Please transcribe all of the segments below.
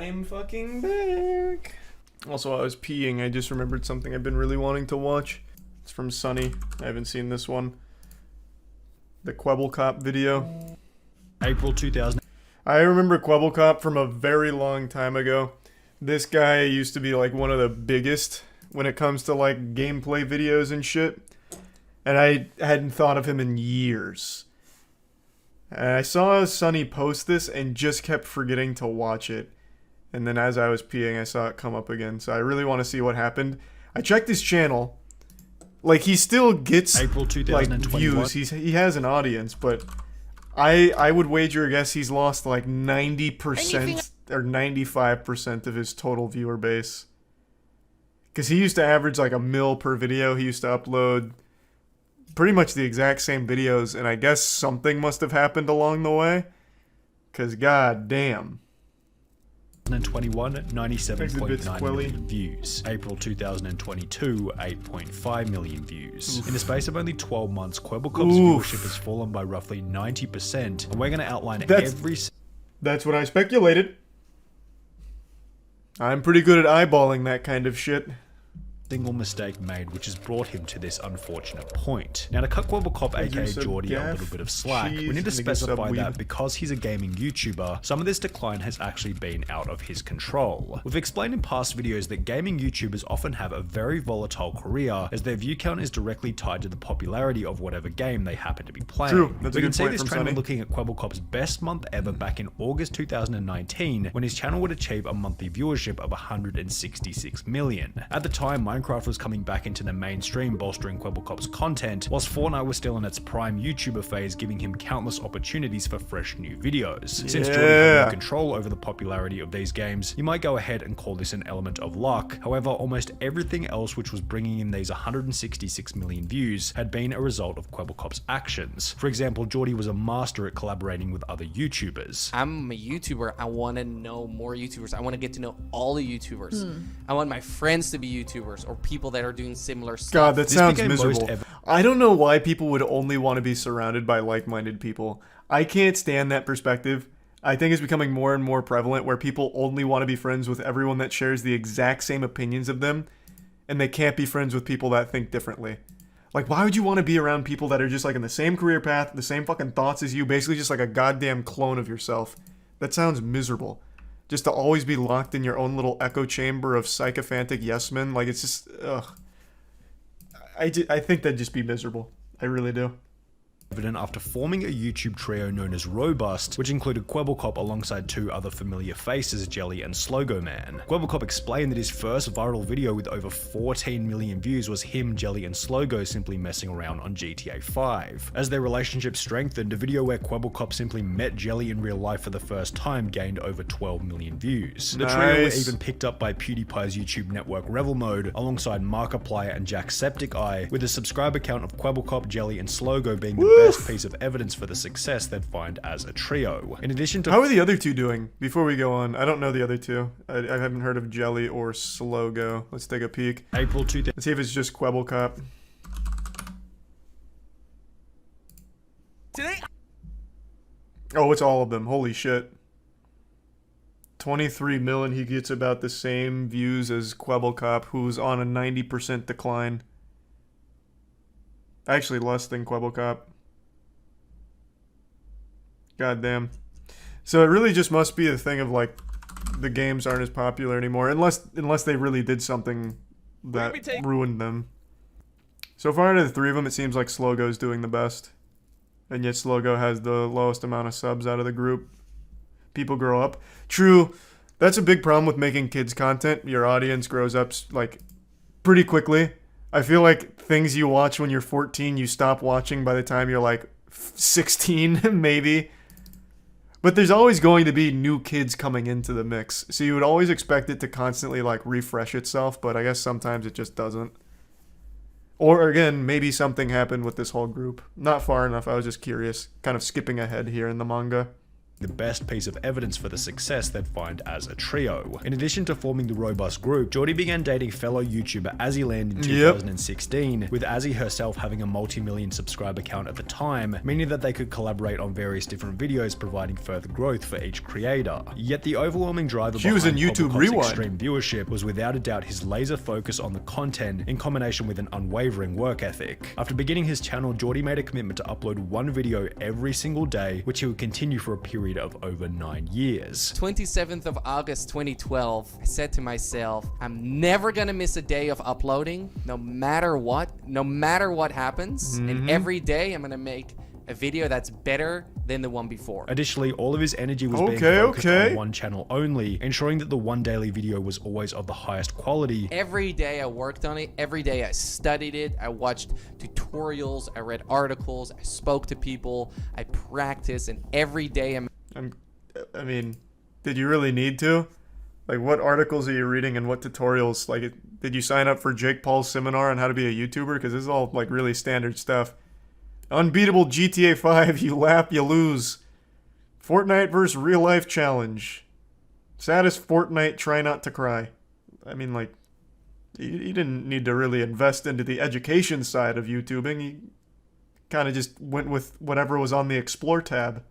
I'm fucking back. Also, I was peeing. I just remembered something I've been really wanting to watch. It's from Sunny. I haven't seen this one. The Kwebbelkop video. April 2000. I remember Kwebbelkop from a very long time ago. This guy used to be like one of the biggest when it comes to like gameplay videos and shit. And I hadn't thought of him in years. And I saw Sunny post this and just kept forgetting to watch it. And then as I was peeing, I saw it come up again. So I really want to see what happened. I checked his channel. Like, he still gets April 2021. like views. He has an audience, but I would wager a guess he's lost like 90% or 95% of his total viewer base. Because he used to average like 1 mil per video. He used to upload pretty much the exact same videos, and I guess something must have happened along the way. Because god damn. 2021, 97.9 million views. April 2022, 8.5 million views. Oof. In the space of only 12 months, Kwebbelkop's viewership has fallen by roughly 90%. And we're going to outline every... That's what I speculated. I'm pretty good at eyeballing that kind of shit. Single mistake made, which has brought him to this unfortunate point. Now, to cut Kwebbelkop, aka Geordie, a little bit of slack, we need to specify that because he's a gaming YouTuber, some of this decline has actually been out of his control. We've explained in past videos that gaming YouTubers often have a very volatile career, as their view count is directly tied to the popularity of whatever game they happen to be playing. True. That's we a can good see point this from trend Sunny. when looking at Kwebbelkop's best month ever back in August 2019, when his channel would achieve a monthly viewership of 166 million. At the time, Minecraft was coming back into the mainstream, bolstering Kwebbelkop's content, whilst Fortnite was still in its prime YouTuber phase, giving him countless opportunities for fresh new videos. Since Geordie had no control over the popularity of these games, you might go ahead and call this an element of luck. However, almost everything else which was bringing in these 166 million views had been a result of Kwebbelkop's actions. For example, Geordie was a master at collaborating with other YouTubers. I'm a YouTuber. I want to know more YouTubers. I want to get to know all the YouTubers. I want my friends to be YouTubers or people that are doing similar stuff. God, that sounds miserable. I don't know why people would only want to be surrounded by like-minded people. I can't stand that perspective. I think it's becoming more and more prevalent where people only want to be friends with everyone that shares the exact same opinions of them, and they can't be friends with people that think differently. Like, why would you want to be around people that are just like in the same career path, the same fucking thoughts as you, basically just like a goddamn clone of yourself? That sounds miserable. Just to always be locked in your own little echo chamber of sycophantic yes men. Like, it's just, ugh. I think that'd just be miserable. I really do. Evident after forming a YouTube trio known as Robust, which included Kwebbelkop alongside two other familiar faces, Jelly and Slogo Man. Kwebbelkop explained that his first viral video with over 14 million views was him, Jelly, and Slogo simply messing around on GTA 5. As their relationship strengthened, a video where Kwebbelkop simply met Jelly in real life for the first time gained over 12 million views. The trio were even picked up by PewDiePie's YouTube network Revel Mode, alongside Markiplier and Jacksepticeye, with a subscriber count of Kwebbelkop, Jelly, and Slogo being the best piece of evidence for the success they'd find as a trio. In addition to— How are the other two doing? Before we go on, I don't know the other two. I haven't heard of Jelly or Slogo. Let's take a peek. April 2000. Let's see if it's just Kwebbelkop. Today. Oh, it's all of them. Holy shit. 23 million. He gets about the same views as Kwebbelkop, who's on a 90% decline. Actually, less than Kwebbelkop. God damn. So it really just must be a thing of like the games aren't as popular anymore, unless they really did something that ruined them. So far out of the three of them, it seems like Slogo's doing the best, and yet Slogo has the lowest amount of subs out of the group. People grow up. True, that's a big problem with making kids content. Your audience grows up like pretty quickly. I feel like things you watch when you're 14, you stop watching by the time you're like 16, maybe. But there's always going to be new kids coming into the mix. So you would always expect it to constantly like refresh itself, but I guess sometimes it just doesn't. Or again, maybe something happened with this whole group. Not far enough, I was just curious. Kind of skipping ahead here in the manga. the best piece of evidence for the success they'd find as a trio. In addition to forming the robust group, Geordie began dating fellow YouTuber Azzyland in 2016, with Azzy herself having a multi-million subscriber count at the time, meaning that they could collaborate on various different videos, providing further growth for each creator. Yet the overwhelming driver behind YouTube Kwebbelkop's Rewind. extreme viewership was without a doubt his laser focus on the content in combination with an unwavering work ethic. After beginning his channel, Geordie made a commitment to upload one video every single day, which he would continue for a period of over 9 years. 27th of August 2012, I said to myself, I'm never gonna miss a day of uploading, no matter what happens. And every day I'm gonna make a video that's better than the one before. Additionally, all of his energy was being focused on one channel only, ensuring that the one daily video was always of the highest quality. Every day I worked on it, every day I studied it, I watched tutorials, I read articles, I spoke to people, I practiced, and every day I mean, did you really need to? Like, what articles are you reading and what tutorials? Like, did you sign up for Jake Paul's seminar on how to be a YouTuber? Because this is all, like, really standard stuff. Unbeatable GTA 5, you lap, you lose. Fortnite vs. real life challenge. Saddest Fortnite, try not to cry. I mean, like, you didn't need to really invest into the education side of YouTubing. You kind of just went with whatever was on the Explore tab.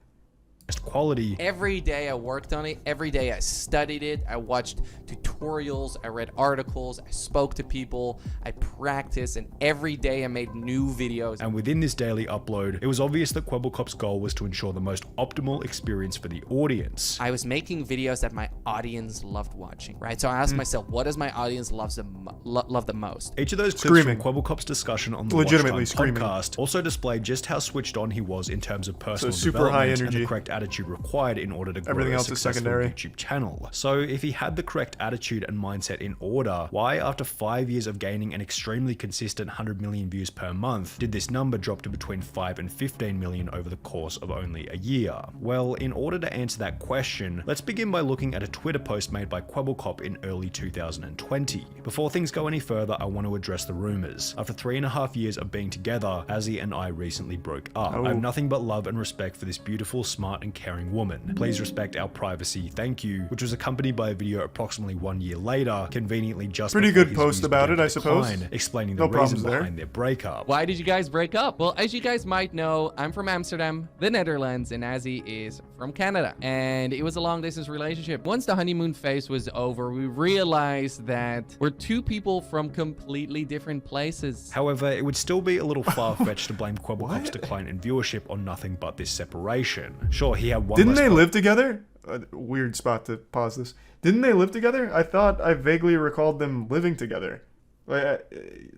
Quality. Every day I worked on it, every day I studied it, I watched tutorials, I read articles, I spoke to people, I practiced, and every day I made new videos. And within this daily upload, it was obvious that Kwebbelkop's goal was to ensure the most optimal experience for the audience. I was making videos that my audience loved watching, right? So I asked myself, what does my audience love the most? Each of those clips from Kwebbelkop's discussion on the Legitimately Watchtime podcast also displayed just how switched on he was in terms of personal super development high energy. and the correct attitude required in order to grow Everything a else is successful secondary. YouTube channel. So if he had the correct attitude and mindset in order, why after 5 years of gaining an extremely consistent 100 million views per month, did this number drop to between 5 and 15 million over the course of only a year? Well, in order to answer that question, let's begin by looking at a Twitter post made by Kwebbelkop in early 2020. Before things go any further, I want to address the rumors. After 3.5 years of being together, Azzy and I recently broke up. I have nothing but love and respect for this beautiful, smart, and caring woman. Please respect our privacy, thank you, which was accompanied by a video approximately 1 year later, conveniently just Pretty before good his post views about began it, to I suppose. decline, explaining No the reason problems there. behind their breakup. Why did you guys break up? Well, as you guys might know, I'm from Amsterdam, the Netherlands, and Azzy is from Canada. And it was a long distance relationship. Once the honeymoon phase was over, we realized that we're two people from completely different places. However, it would still be a little far-fetched to blame Kwebbelkop's decline in viewership on nothing but this separation. Sure, he had one Didn't less they live together? Weird spot to pause this. Didn't they live together? I thought I vaguely recalled them living together.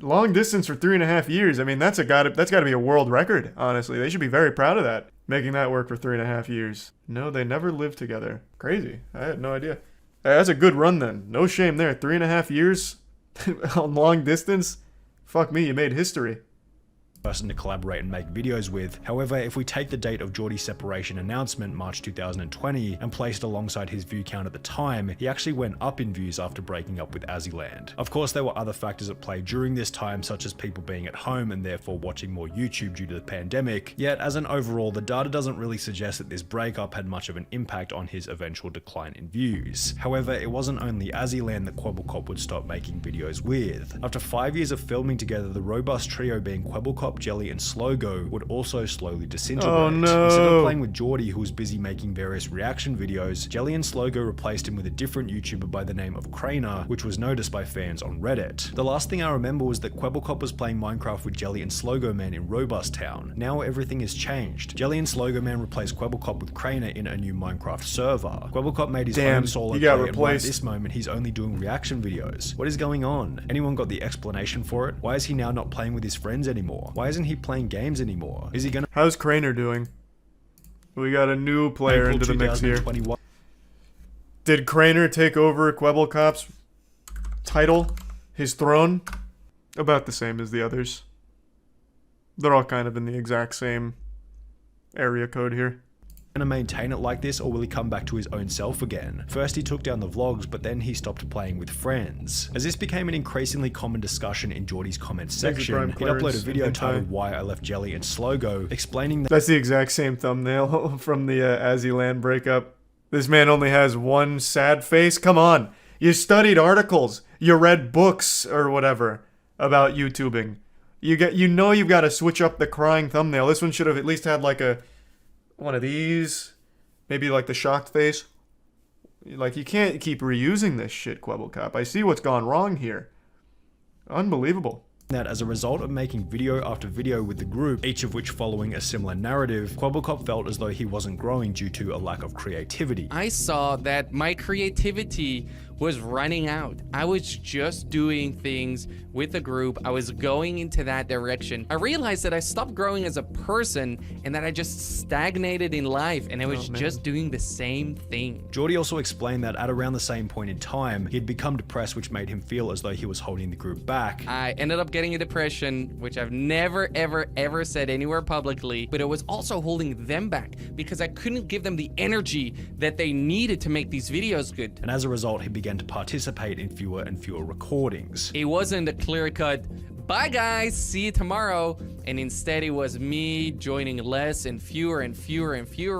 Long distance for 3.5 years. I mean, that's got to be a world record. Honestly, they should be very proud of that. Making that work for 3.5 years. No, they never lived together. Crazy. I had no idea. That's a good run then. No shame there. 3.5 years on long distance. Fuck me, you made history. Person to collaborate and make videos with. However, if we take the date of Geordie's separation announcement, March 2020, and place it alongside his view count at the time, he actually went up in views after breaking up with Azzyland. Of course, there were other factors at play during this time, such as people being at home and therefore watching more YouTube due to the pandemic, yet as an overall, the data doesn't really suggest that this breakup had much of an impact on his eventual decline in views. However, it wasn't only Azzyland that Kwebbelkop would stop making videos with. After 5 years of filming together, the robust trio being Kwebbelkop, Jelly, and Slogo would also slowly disintegrate. Oh no! Instead of playing with Geordie, who was busy making various reaction videos, Jelly and Slogo replaced him with a different YouTuber by the name of Crainer, which was noticed by fans on Reddit. The last thing I remember was that Kwebbelkop was playing Minecraft with Jelly and Slogo Man in Robust Town. Now everything has changed. Jelly and Slogo Man replaced Kwebbelkop with Crainer in a new Minecraft server. Kwebbelkop made his own solo play, and right at this moment he's only doing reaction videos. What is going on? Anyone got the explanation for it? Why is he now not playing with his friends anymore? Why isn't he playing games anymore? Is he gonna— How's Crainer doing? We got a new player into the mix here. Did Crainer take over Kwebbelkop's title? His throne? About the same as the others. They're all kind of in the exact same area code here. gonna maintain it like this, or will he come back to his own self again? First he took down the vlogs, but then he stopped playing with friends. As this became an increasingly common discussion in Geordie's comments section, he'd upload a video titled Why I Left Jelly and Slogo, explaining that— That's the exact same thumbnail from the Azzyland breakup. This man only has one sad face? Come on. You studied articles. You read books or whatever about YouTubing. You know you've got to switch up the crying thumbnail. This one should have at least had like one of these. Maybe like the shocked face. Like, you can't keep reusing this shit, Kwebbelkop. I see what's gone wrong here. Unbelievable. That as a result of making video after video with the group, each of which following a similar narrative, Kwebbelkop felt as though he wasn't growing due to a lack of creativity. I saw that my creativity was running out. I was just doing things with the group. I was going into that direction. I realized that I stopped growing as a person and that I just stagnated in life, and I was just doing the same thing. Geordie also explained that at around the same point in time, he'd become depressed, which made him feel as though he was holding the group back. I ended up getting a depression, which I've never, ever said anywhere publicly, but it was also holding them back because I couldn't give them the energy that they needed to make these videos good. And as a result, he began to participate in fewer and fewer recordings. It wasn't a clear-cut, bye guys, see you tomorrow, and instead it was me joining less and fewer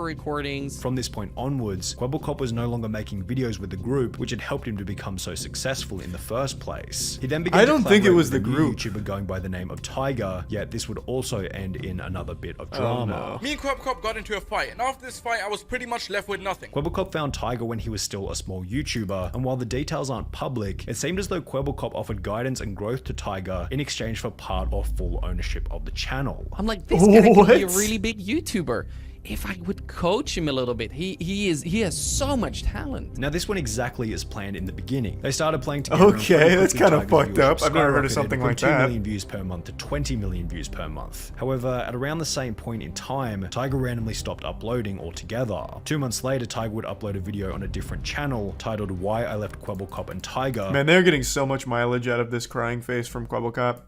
recordings. From this point onwards, Kwebbelkop was no longer making videos with the group, which had helped him to become so successful in the first place. He then began I don't think it was the with a new group. YouTuber going by the name of Tiger, yet this would also end in another bit of drama. Me and Kwebbelkop got into a fight, and after this fight I was pretty much left with nothing. Kwebbelkop found Tiger when he was still a small YouTuber, and while the details aren't public, it seemed as though Kwebbelkop offered guidance and growth to Tiger in exchange for part or full ownership of the channel. I'm like, this guy could be a really big YouTuber. If I would coach him a little bit, he has so much talent. Now this went exactly as planned in the beginning. They started playing together. Okay, that's kind of fucked up. I've never heard of something like that. 2 million views per month to 20 million views per month. However, at around the same point in time, Tiger randomly stopped uploading altogether. 2 months later, Tiger would upload a video on a different channel titled Why I Left Kwebbelkop and Tiger. Man, they're getting so much mileage out of this crying face from Kwebbelkop.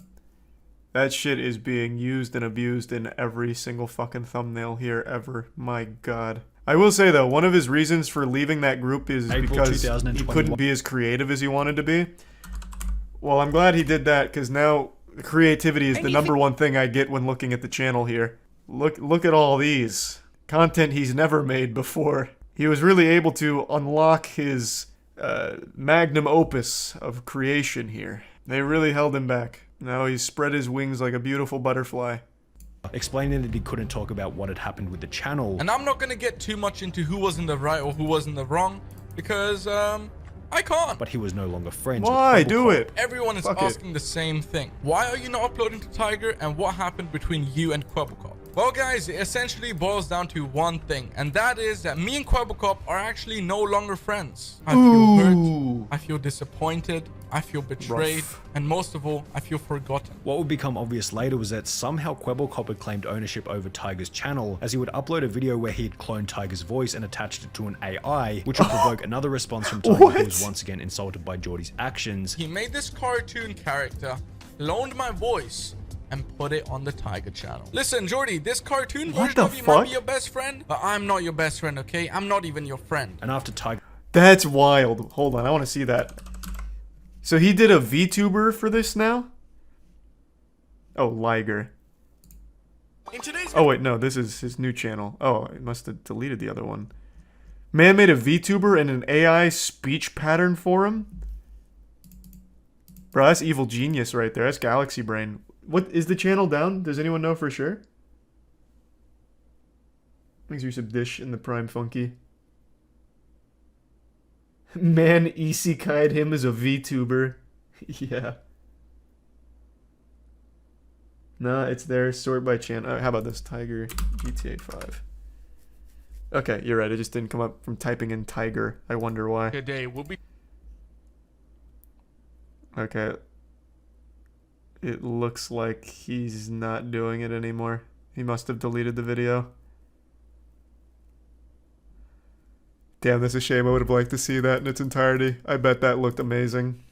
That shit is being used and abused in every single fucking thumbnail here ever. My god. I will say though, one of his reasons for leaving that group is because he couldn't be as creative as he wanted to be. Well, I'm glad he did that, because now creativity is the number one thing I get when looking at the channel here. Look at all these. Content he's never made before. He was really able to unlock his magnum opus of creation here. They really held him back. Now he's spread his wings like a beautiful butterfly. Explaining that he couldn't talk about what had happened with the channel. And I'm not gonna get too much into who was in the right or who was in the wrong, because I can't. But he was no longer friends Why? with Do it. Everyone is asking the same thing. Why are you not uploading to Tiger, and what happened between you and Kwebbelkop? Well guys, it essentially boils down to one thing, and that is that me and Kwebbelkop are actually no longer friends. I feel hurt, I feel disappointed, I feel betrayed, and most of all, I feel forgotten. What would become obvious later was that somehow Kwebbelkop had claimed ownership over Tiger's channel, as he would upload a video where he had cloned Tiger's voice and attached it to an AI, which would provoke another response from Tiger, who was once again insulted by Geordie's actions. He made this cartoon character, loaned my voice, and put it on the Tiger channel. Listen, Geordie, this cartoon version of you might be your best friend, but I'm not your best friend, okay? I'm not even your friend. And after Tiger... That's wild. Hold on, I want to see that. So he did a VTuber for this now? Oh, Liger. Oh wait, no, this is his new channel. Oh, he must have deleted the other one. Man made a VTuber and an AI speech pattern for him? Bro, that's evil genius right there. That's Galaxy Brain. What is the channel down? Does anyone know for sure? Thanks for some dish in the Prime Funky. Man isekai'd him as a VTuber. Yeah. Nah, it's there. Sort by channel. How about this? Tiger GTA 5. Okay, you're right. It just didn't come up from typing in Tiger. I wonder why. Today will be... Okay. It looks like he's not doing it anymore. He must have deleted the video. Damn, that's a shame. I would have liked to see that in its entirety. I bet that looked amazing.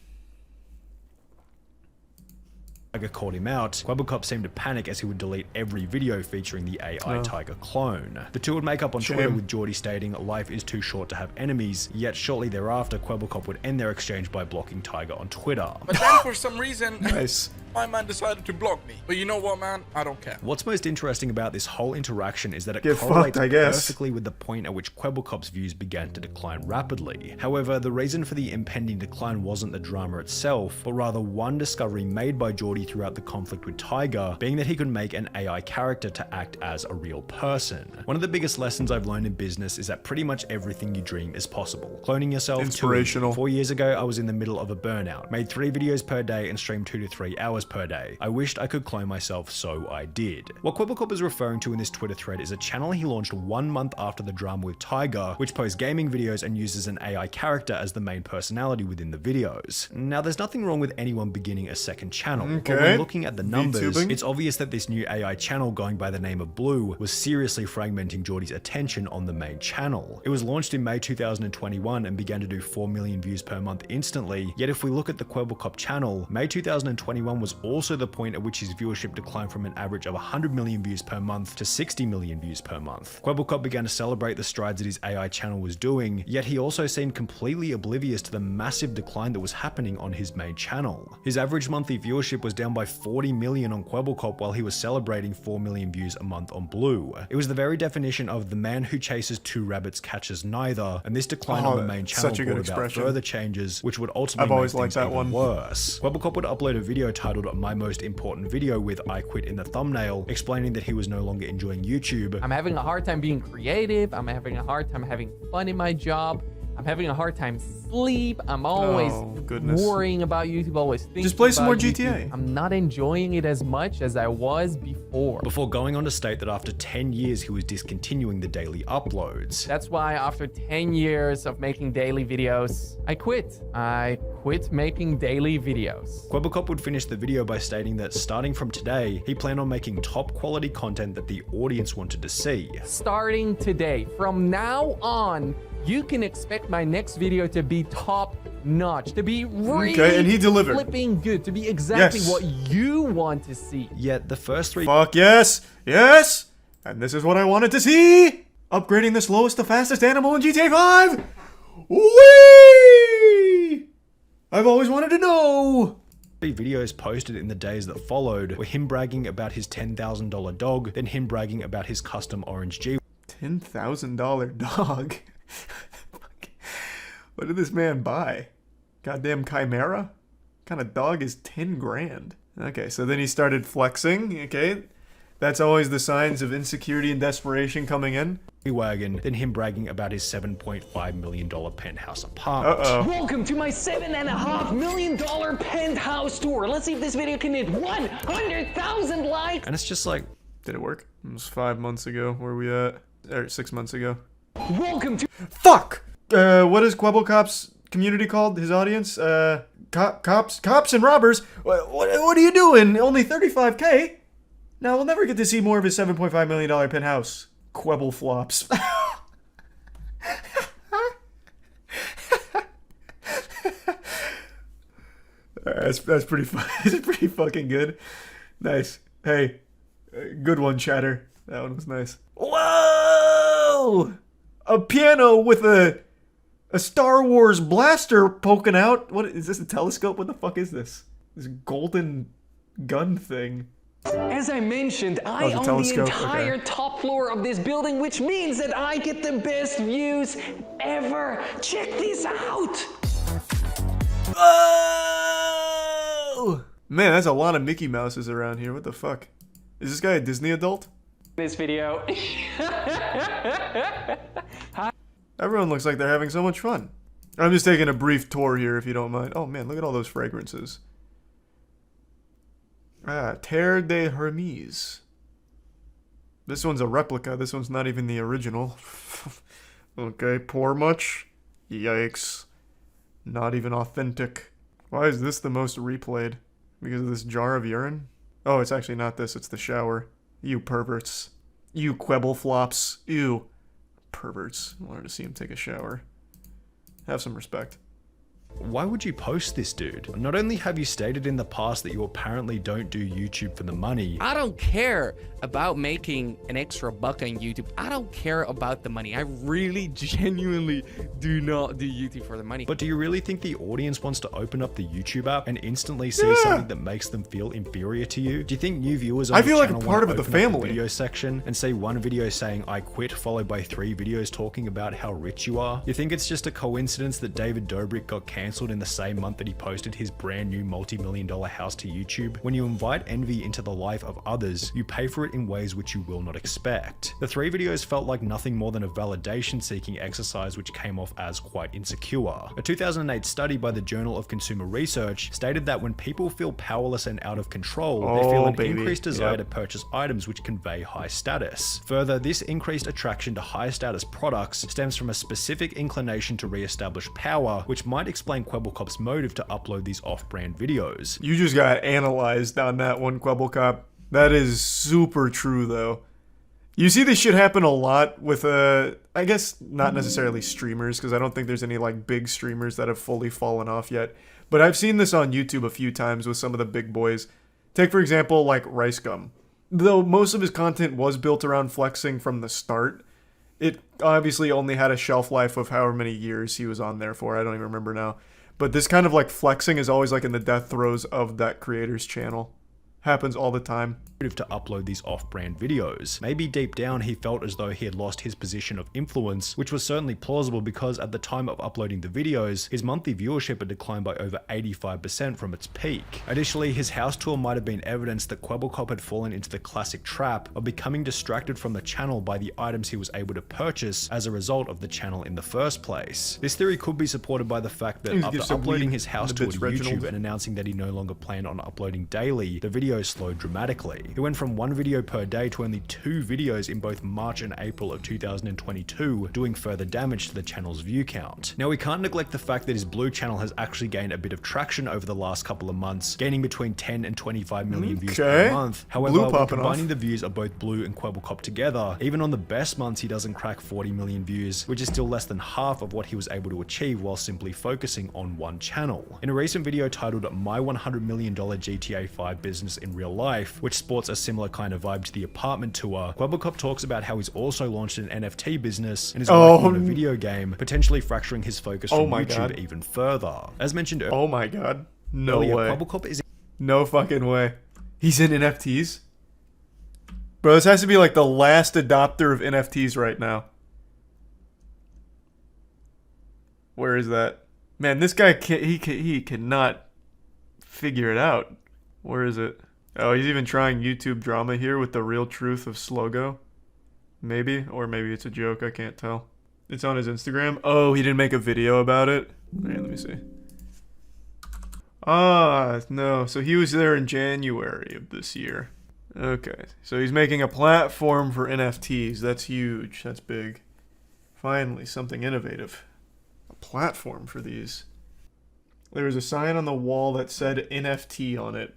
Tiger called him out, Kwebbelkop seemed to panic as he would delete every video featuring the AI Tiger clone. The two would make up on Twitter with Geordie stating, "Life is too short to have enemies," yet shortly thereafter Kwebbelkop would end their exchange by blocking Tiger on Twitter. But then for some reason, Nice. my man decided to block me. But you know what, man? I don't care. What's most interesting about this whole interaction is that it Get correlates fucked, I guess. perfectly with the point at which Kwebbelkop's views began to decline rapidly. However, the reason for the impending decline wasn't the drama itself, but rather one discovery made by Geordie throughout the conflict with Tiger, being that he could make an AI character to act as a real person. One of the biggest lessons I've learned in business is that pretty much everything you dream is possible. Cloning yourself, Inspirational. 4 years ago, I was in the middle of a burnout, made 3 videos per day and streamed 2 to 3 hours per day. I wished I could clone myself, so I did. What Kwebbelkop is referring to in this Twitter thread is a channel he launched 1 month after the drama with Tiger, which posts gaming videos and uses an AI character as the main personality within the videos. Now, there's nothing wrong with anyone beginning a second channel, but when looking at the numbers, VTubing? it's obvious that this new AI channel going by the name of Blue was seriously fragmenting Geordie's attention on the main channel. It was launched in May 2021 and began to do 4 million views per month instantly, yet if we look at the Kwebbelkop channel, May 2021 was also the point at which his viewership declined from an average of 100 million views per month to 60 million views per month. Kwebbelkop began to celebrate the strides that his AI channel was doing, yet he also seemed completely oblivious to the massive decline that was happening on his main channel. His average monthly viewership was down by 40 million on Kwebbelkop while he was celebrating 4 million views a month on Blue. It was the very definition of the man who chases 2 rabbits catches neither, and this decline on the main channel such a good brought about expression. further changes, which would ultimately I've make always things liked that even one. worse. Kwebbelkop would upload a video titled "My Most Important Video" with "I quit" in the thumbnail, explaining that he was no longer enjoying YouTube. I'm having a hard time being creative. I'm having a hard time having fun in my job. I'm having a hard time sleep. I'm always goodness. worrying about YouTube, always thinking Just play some more about GTA. YouTube. I'm not enjoying it as much as I was before. Before going on to state that after 10 years he was discontinuing the daily uploads. That's why after 10 years of making daily videos, I quit. I quit making daily videos. Kwebbelkop would finish the video by stating that starting from today, he planned on making top quality content that the audience wanted to see. Starting today, from now on, you can expect my next video to be top notch, to be really and he delivered. flipping good, to be exactly Yes. what you want to see. Yet the first 3 Fuck yes! Yes! And this is what I wanted to see! Upgrading the slowest to fastest animal in GTA 5! Whee! I've always wanted to know! videos posted in the days that followed were him bragging about his $10,000 dog, then him bragging about his custom orange G. $10,000 dog? What did this man buy? Goddamn Chimera? What kind of dog is 10 grand? Okay, so then he started flexing, okay? That's always the signs of insecurity and desperation coming in. Wagon, then him bragging about his $7.5 million penthouse apartment. Uh-oh. Welcome to my $7.5 million penthouse tour. Let's see if this video can hit 100,000 likes. And it's just like, Did it work? It was 5 months ago. Where are we at? Or 6 months ago. Welcome to Fuck! What is Kwebbelkop's community called? His audience? Cops and robbers? What are you doing? Only 35K? Now we'll never get to see more of his $7.5 million penthouse. Quebble flops. That's pretty that's pretty fucking good. Nice. Hey, good one, Chatter. That one was nice. Whoa! A piano with a Star Wars blaster poking out. What is this? A telescope? What the fuck is this? This golden gun thing. As I mentioned, I the own the telescope, entire okay. top floor of this building, which means that I get the best views ever. Check this out. Oh! Man, that's a lot of Mickey Mouses around here. What the fuck? Is this guy a Disney adult? This video. Everyone looks like they're having so much fun. I'm just taking a brief tour here, if you don't mind. Oh man, look at all those fragrances. Ah, Terre de Hermes. This one's a replica. This one's not even the original. Okay, pour much? Yikes. Not even authentic. Why is this the most replayed? Because of this jar of urine? Oh, it's actually not this. It's the shower. You perverts. You Quebble flops. Ew. Perverts. I wanted to see him take a shower. Have some respect. Why would you post this, dude? Not only have you stated in the past that you apparently don't do YouTube for the money. I don't care about making an extra buck on YouTube. I don't care about the money. I really genuinely do not do YouTube for the money. But do you really think the audience wants to open up the YouTube app and instantly see something that makes them feel inferior to you? Do you think new viewers on I feel the like a channel part want of to the open up family. video section and see one video saying I quit followed by 3 videos talking about how rich you are? You think it's just a coincidence that David Dobrik got cancelled in the same month that he posted his brand new multi-million-dollar house to YouTube? When you invite envy into the life of others, you pay for it in ways which you will not expect. The 3 videos felt like nothing more than a validation-seeking exercise which came off as quite insecure. A 2008 study by the Journal of Consumer Research stated that when people feel powerless and out of control, they feel an increased desire to purchase items which convey high status. Further, this increased attraction to high status products stems from a specific inclination to re-establish power, which might explain Kwebbelkop's motive to upload these off-brand videos. You just got analyzed on that one, Kwebbelkop. That is super true, though. You see this shit happen a lot with, I guess not necessarily streamers, because I don't think there's any, like, big streamers that have fully fallen off yet. But I've seen this on YouTube a few times with some of the big boys. Take, for example, like, Rice Gum. Though most of his content was built around flexing from the start, it obviously only had a shelf life of however many years he was on there for. I don't even remember now. But this kind of, like, flexing is always, like, in the death throes of that creator's channel. Happens all the time. To upload these off-brand videos. Maybe deep down he felt as though he had lost his position of influence, which was certainly plausible because at the time of uploading the videos, his monthly viewership had declined by over 85% from its peak. Additionally, his house tour might have been evidence that Kwebbelkop had fallen into the classic trap of becoming distracted from the channel by the items he was able to purchase as a result of the channel in the first place. This theory could be supported by the fact that after uploading his house tour to YouTube and announcing that he no longer planned on uploading daily, the videos slowed dramatically. He went from 1 video per day to only 2 videos in both March and April of 2022, doing further damage to the channel's view count. Now we can't neglect the fact that his Blue channel has actually gained a bit of traction over the last couple of months, gaining between 10 and 25 million views per month. However, when combining the views of both Blue and Kwebbelkop together, even on the best months he doesn't crack 40 million views, which is still less than half of what he was able to achieve while simply focusing on one channel. In a recent video titled My $100 Million GTA 5 Business in Real Life, which sports a similar kind of vibe to the apartment tour, Kwebbelkop talks about how he's also launched an NFT business and is working on a video game, potentially fracturing his focus from YouTube even further. As mentioned earlier, oh my god, no way. Kwebbelkop is no fucking way. He's in NFTs? Bro, this has to be like the last adopter of NFTs right now. Where is that? Man, this guy he cannot figure it out. Where is it? Oh, he's even trying YouTube drama here with the real truth of Slogo. Maybe, or maybe it's a joke, I can't tell. It's on his Instagram. Oh, he didn't make a video about it? Alright, let me see. Ah, no, so he was there in January of this year. Okay, so he's making a platform for NFTs. That's huge, that's big. Finally, something innovative. A platform for these. There was a sign on the wall that said NFT on it.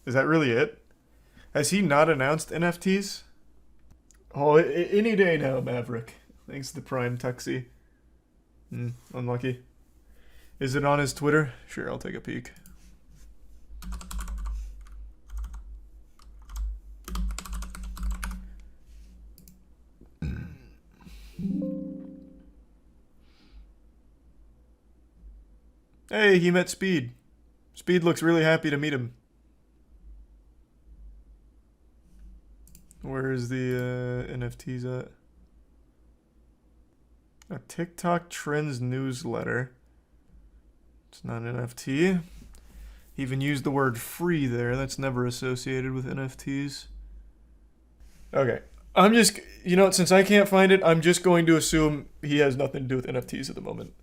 Is that really it? Has he not announced NFTs? Oh, any day now, Maverick. Thanks to the Prime Tuxie. Unlucky. Is it on his Twitter? Sure, I'll take a peek. Hey, he met Speed. Speed looks really happy to meet him. Where is the NFTs at? A TikTok Trends newsletter. It's not an NFT. He even used the word free there. That's never associated with NFTs. Okay. I'm just, you know, since I can't find it, I'm just going to assume he has nothing to do with NFTs at the moment.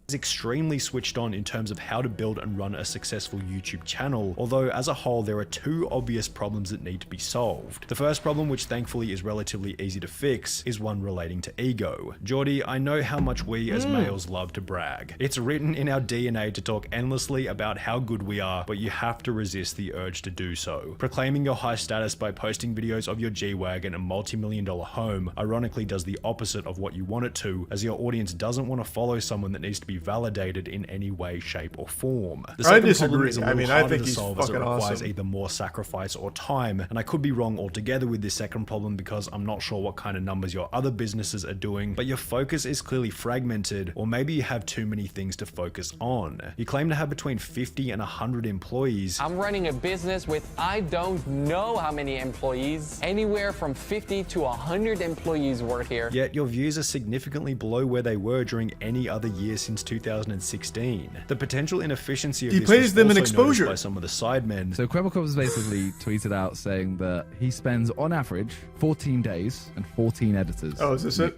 Is extremely switched on in terms of how to build and run a successful YouTube channel, although as a whole there are 2 obvious problems that need to be solved. The first problem, which thankfully is relatively easy to fix, is one relating to ego. Geordie, I know how much we as males love to brag. It's written in our DNA to talk endlessly about how good we are, but you have to resist the urge to do so. Proclaiming your high status by posting videos of your G-Wagon and multi-million-dollar home ironically does the opposite of what you want it to, as your audience doesn't want to follow someone that needs to be validated in any way, shape, or form. The I second disagree. problem is a little I mean, I harder think to he's solve as it fucking requires awesome. either more sacrifice or time, and I could be wrong altogether with this second problem because I'm not sure what kind of numbers your other businesses are doing, but your focus is clearly fragmented, or maybe you have too many things to focus on. You claim to have between 50 and 100 employees. I'm running a business with I don't know how many employees. Anywhere from 50 to 100 employees work here. Yet your views are significantly below where they were during any other year since 2016. The potential inefficiency of He this pays was them an also exposure. noticed by some of the sidemen. So Kwebbelkop has basically tweeted out saying that he spends on average 14 days and 14 editors. Oh, is this it?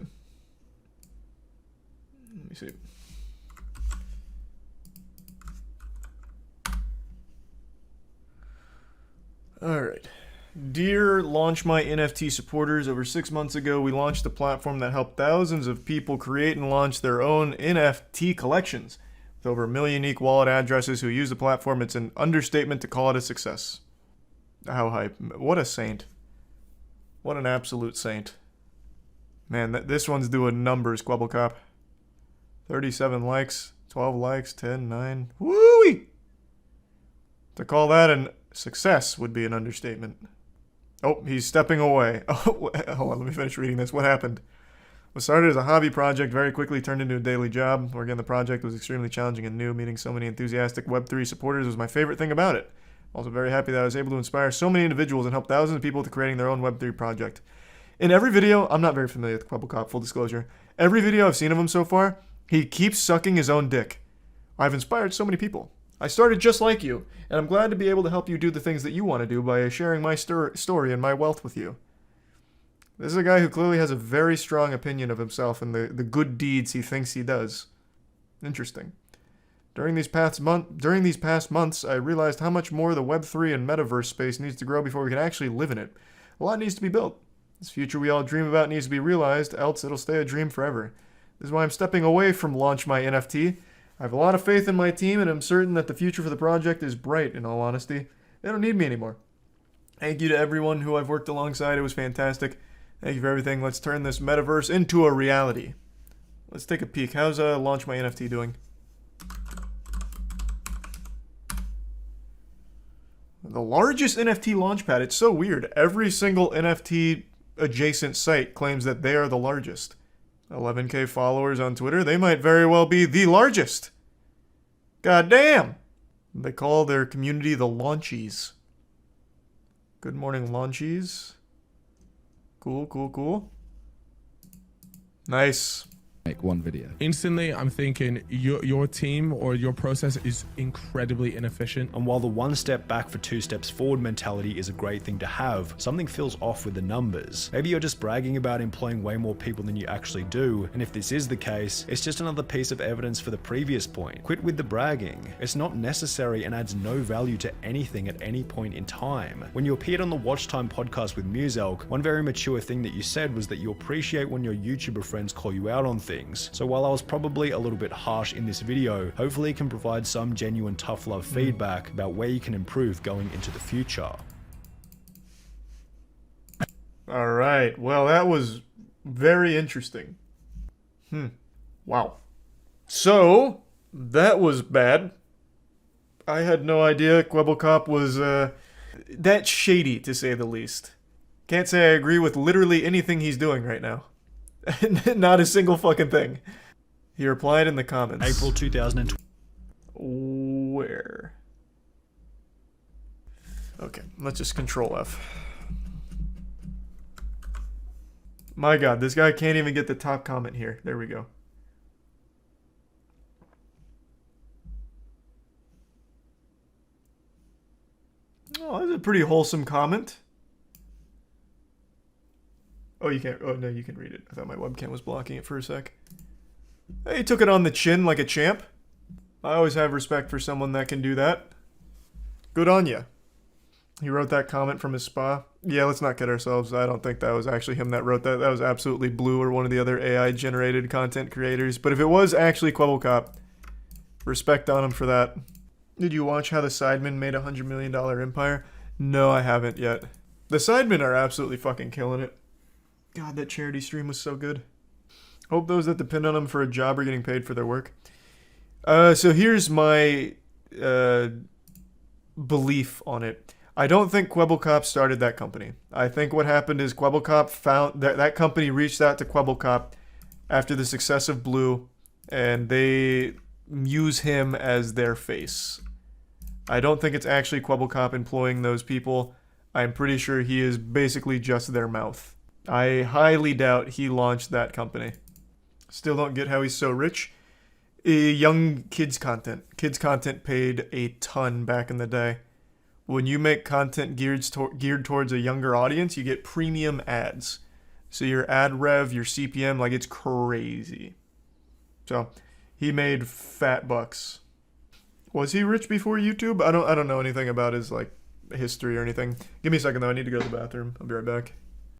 Let me see. Alright. Dear Launch My NFT supporters, over 6 months ago we launched a platform that helped thousands of people create and launch their own NFT collections. With over 1 million unique wallet addresses who use the platform, it's an understatement to call it a success. How hype. What a saint. What an absolute saint. Man, this one's doing numbers, Kwebbelkop. 37 likes, 12 likes, 10, 9. Woo-wee! To call that a success would be an understatement. Oh, he's stepping away. Oh, hold on, let me finish reading this. What happened? What started as a hobby project very quickly turned into a daily job. Or again, the project was extremely challenging and new. Meeting so many enthusiastic Web3 supporters was my favorite thing about it. Also very happy that I was able to inspire so many individuals and help thousands of people to creating their own Web3 project. In every video, I'm not very familiar with Kwebbelkop, full disclosure. Every video I've seen of him so far, he keeps sucking his own dick. I've inspired so many people. I started just like you, and I'm glad to be able to help you do the things that you want to do by sharing my story and my wealth with you. This is a guy who clearly has a very strong opinion of himself and the good deeds he thinks he does. Interesting. During these past months, I realized how much more the Web3 and metaverse space needs to grow before we can actually live in it. A lot needs to be built. This future we all dream about needs to be realized, else it'll stay a dream forever. This is why I'm stepping away from Launch My NFT. I have a lot of faith in my team, and I'm certain that the future for the project is bright, in all honesty. They don't need me anymore. Thank you to everyone who I've worked alongside. It was fantastic. Thank you for everything. Let's turn this metaverse into a reality. Let's take a peek. How's Launch My NFT doing? The largest NFT launchpad. It's so weird. Every single NFT adjacent site claims that they are the largest. 11K followers on Twitter. They might very well be the largest. God damn. They call their community the Launchies. Good morning, Launchies. Cool, cool, cool. Nice. Make one video. Instantly, I'm thinking your team or your process is incredibly inefficient. And while the one step back for two steps forward mentality is a great thing to have, something feels off with the numbers. Maybe you're just bragging about employing way more people than you actually do, and if this is the case, it's just another piece of evidence for the previous point. Quit with the bragging. It's not necessary and adds no value to anything at any point in time. When you appeared on the Watch Time podcast with MoistCr1TiKaL, one very mature thing that you said was that you appreciate when your YouTuber friends call you out on things. So while I was probably a little bit harsh in this video, hopefully it can provide some genuine tough love feedback about where you can improve going into the future. Alright, well that was very interesting. Wow. So, that was bad. I had no idea Kwebbelkop was that shady, to say the least. Can't say I agree with literally anything he's doing right now. Not a single fucking thing. He replied in the comments. April 2020. Where? Okay, let's just Control F. My god, this guy can't even get the top comment here. There we go. Oh, that's a pretty wholesome comment. Oh, you can't. Oh, no, you can read it. I thought my webcam was blocking it for a sec. Hey, he took it on the chin like a champ. I always have respect for someone that can do that. Good on ya. He wrote that comment from his spa. Yeah, let's not kid ourselves. I don't think that was actually him that wrote that. That was absolutely Blue or one of the other AI-generated content creators. But if it was actually Kwebbelkop, respect on him for that. Did you watch how the Sidemen made a $100 million empire? No, I haven't yet. The Sidemen are absolutely fucking killing it. God, that charity stream was so good. Hope those that depend on them for a job are getting paid for their work. So here's my belief on it. I don't think Kwebbelkop started that company. I think what happened is Kwebbelkop found that company reached out to Kwebbelkop after the success of Blue, and they use him as their face. I don't think it's actually Kwebbelkop employing those people. I'm pretty sure he is basically just their mouth. I highly doubt he launched that company. Still don't get how he's so rich. Young kids content. Kids content paid a ton back in the day. When you make content geared towards a younger audience, you get premium ads. So your ad rev, your CPM, like, it's crazy. So he made fat bucks. Was he rich before YouTube? I don't know anything about his like history or anything. Give me a second though. I need to go to the bathroom. I'll be right back.